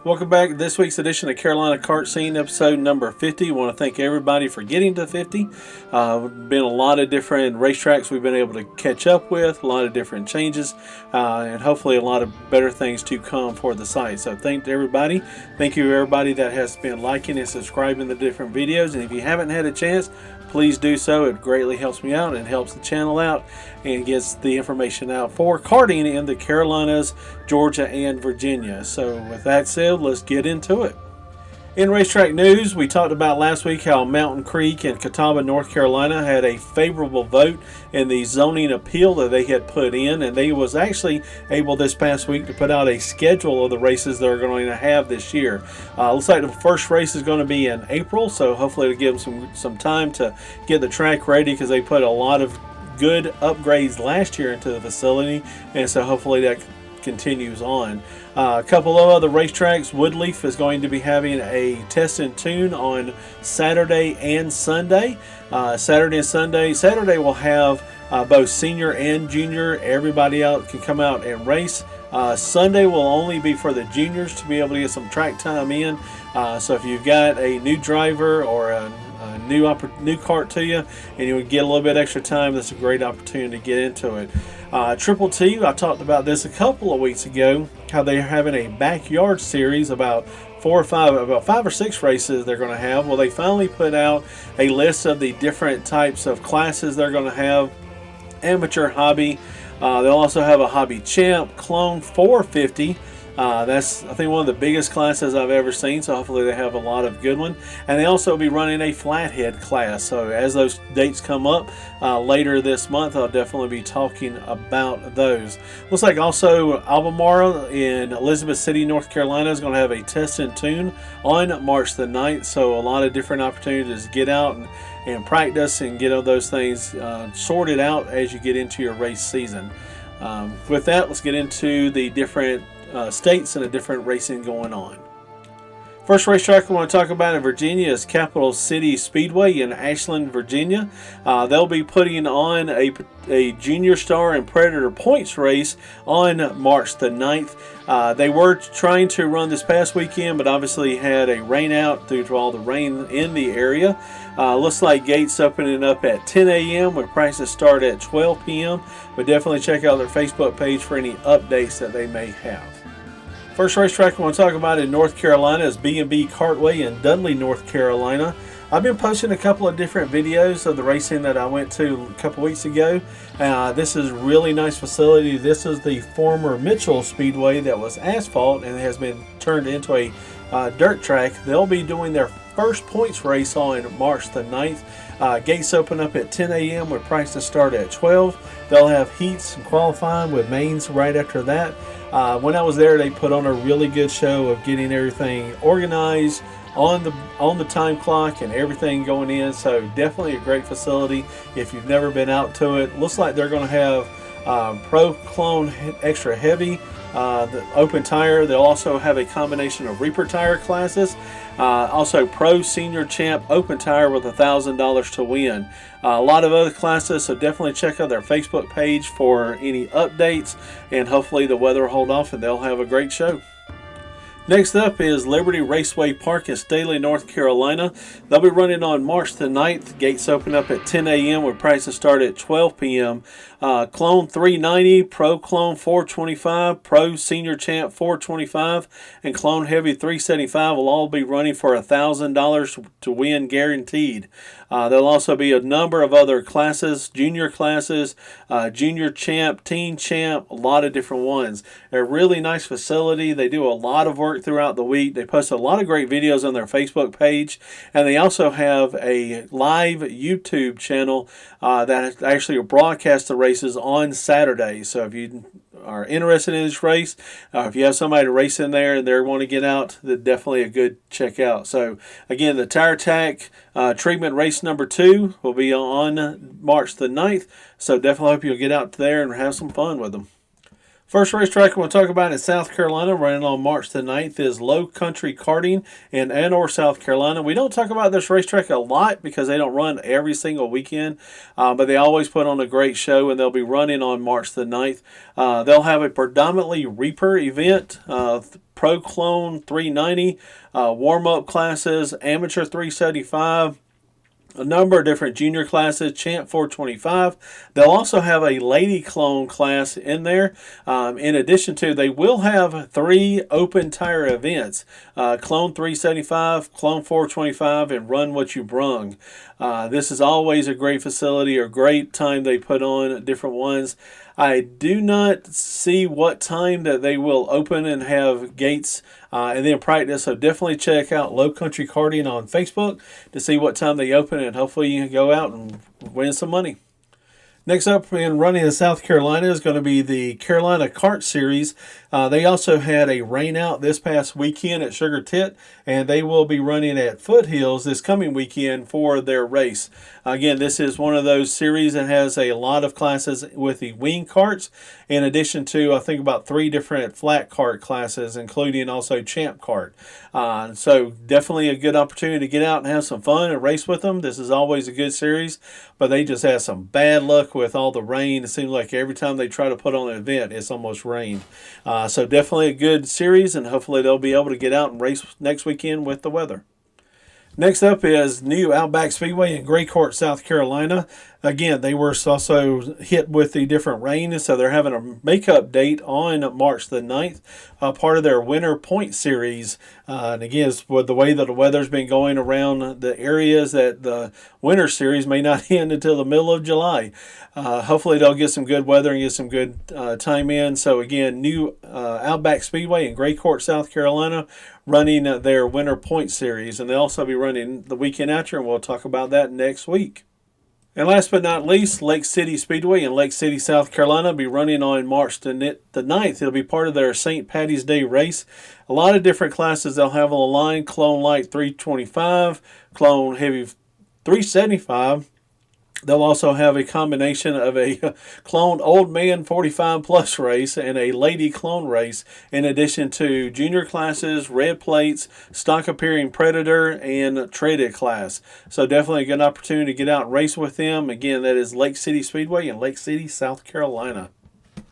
Welcome back to this week's edition of Carolina Kart Scene, episode number 50. I want to thank everybody for getting to 50. Been a lot of different racetracks we've been able to catch up with, a lot of different changes, and hopefully a lot of better things to come for the site. So thank everybody. Thank you everybody that has been liking and subscribing to the different videos. And if you haven't had a chance, please do so. It greatly helps me out and helps the channel out and gets the information out for karting in the Carolinas, Georgia, and Virginia. So with that said, let's get into it. In racetrack news, we talked about last week how Mountain Creek and Catawba, North Carolina had a favorable vote in the zoning appeal that they had put in, and they was actually able this past week to put out a schedule of the races they're going to have this year. Looks like the first race is going to be in April, so hopefully it'll give them some time to get the track ready, because they put a lot of good upgrades last year into the facility, and so hopefully that continues on. A couple of other racetracks. Woodleaf is going to be having a test and tune on Saturday and Sunday. Saturday and Sunday. Saturday will have both senior and junior. Everybody out can come out and race. Sunday will only be for the juniors to be able to get some track time in. So if you've got a new driver or a new kart to you and you would get a little bit extra time, that's a great opportunity to get into it. Triple T, I talked about this a couple of weeks ago, how they're having a backyard series about five or six races they're going to have. Well, they finally put out a list of the different types of classes they're going to have. Amateur, hobby. They'll also have a hobby champ, clone 450. That's, I think, one of the biggest classes I've ever seen, so hopefully they have a lot of good ones. And they also will be running a flathead class, so as those dates come up later this month, I'll definitely be talking about those. Looks like also Albemarle in Elizabeth City, North Carolina is going to have a test and tune on March the 9th, so a lot of different opportunities to get out and practice and get all those things sorted out as you get into your race season. With that, let's get into the different states and the different racing going on. First racetrack I want to talk about in Virginia is Capital City Speedway in Ashland, Virginia. They'll be putting on a Junior Star and Predator points race on March the 9th. They were trying to run this past weekend, but obviously had a rain out due to all the rain in the area. Looks like gates opening up at 10 a.m. with prices start at 12 p.m. But definitely check out their Facebook page for any updates that they may have. First racetrack I want to talk about in North Carolina is B&B Kartway in Dudley, North Carolina. I've been posting a couple of different videos of the racing that I went to a couple weeks ago. This is a really nice facility. This is the former Mitchell Speedway that was asphalt and has been turned into a dirt track. They'll be doing their first points race on March the 9th. Gates open up at 10 a.m. with prices start at 12. They'll have heats and qualifying with mains right after that. When I was there, they put on a really good show of getting everything organized on the time clock and everything going in. So definitely a great facility if you've never been out to it. Looks like they're going to have Pro Clone Extra Heavy, the open tire. They'll also have a combination of Reaper tire classes. Also Pro Senior Champ open tire with $1,000 to win. A lot of other classes, so definitely check out their Facebook page for any updates, and hopefully the weather will hold off and they'll have a great show. Next up is Liberty Raceway Park in Staley, North Carolina. They'll be running on March the 9th. Gates open up at 10 a.m. with prices start at 12 p.m. Clone 390, Pro Clone 425, Pro Senior Champ 425, and Clone Heavy 375 will all be running for $1,000 to win guaranteed. There'll also be a number of other classes, junior classes, junior champ, teen champ, a lot of different ones. They're a really nice facility. They do a lot of work throughout the week. They post a lot of great videos on their Facebook page, and they also have a live YouTube channel that actually broadcasts the races on Saturday. So if you are interested in this race, if you have somebody to race in there and they want to get out, then definitely a good check out. So again, the Tire Tack treatment race number 2 will be on March the 9th. So definitely hope you'll get out there and have some fun with them. First racetrack I want to talk about in South Carolina running on March the 9th is Low Country Karting in Ann Arbor, South Carolina. We don't talk about this racetrack a lot because they don't run every single weekend, but they always put on a great show, and they'll be running on March the 9th. They'll have a predominantly Reaper event Pro Clone 390, warm-up classes, Amateur 375, a number of different junior classes, Champ 425. They'll also have a Lady Clone class in there. In addition to, they will have 3 open tire events, Clone 375, Clone 425, and Run What You Brung. This is always a great facility, or great time they put on different ones. I do not see what time that they will open and have gates and then practice. So definitely check out Low Country Karting on Facebook to see what time they open, and hopefully you can go out and win some money. Next up in running in South Carolina is going to be the Carolina Kart Series. They also had a rain out this past weekend at Sugar Tit, and they will be running at Foothills this coming weekend for their race. Again, this is one of those series that has a lot of classes with the wing karts, in addition to, I think, about 3 different flat kart classes, including also Champ Kart. So definitely a good opportunity to get out and have some fun and race with them. This is always a good series, but they just had some bad luck with all the rain. It seems like every time they try to put on an event, it's almost rained. So definitely a good series, and hopefully they'll be able to get out and race next weekend with the weather. Next up is new Outback Speedway in Gray Court, South Carolina. Again, they were also hit with the different rain, so they're having a makeup date on March the 9th, part of their Winter Point Series. And again, with the way that the weather's been going around the areas, that the Winter Series may not end until the middle of July. Hopefully they'll get some good weather and get some good time in. So again, new Outback Speedway in Gray Court, South Carolina, running their Winter Point Series. And they'll also be running the weekend after, and we'll talk about that next week. And last but not least, Lake City Speedway in Lake City, South Carolina will be running on March the 9th. It'll be part of their St. Patty's Day race. A lot of different classes they'll have on the line: Clone Light 325, Clone Heavy 375. They'll also have a combination of a Clone Old Man 45 Plus race and a Lady Clone race, in addition to junior classes, red plates, stock appearing Predator, and traded class. So definitely a good opportunity to get out and race with them. Again, that is Lake City Speedway in Lake City, South Carolina.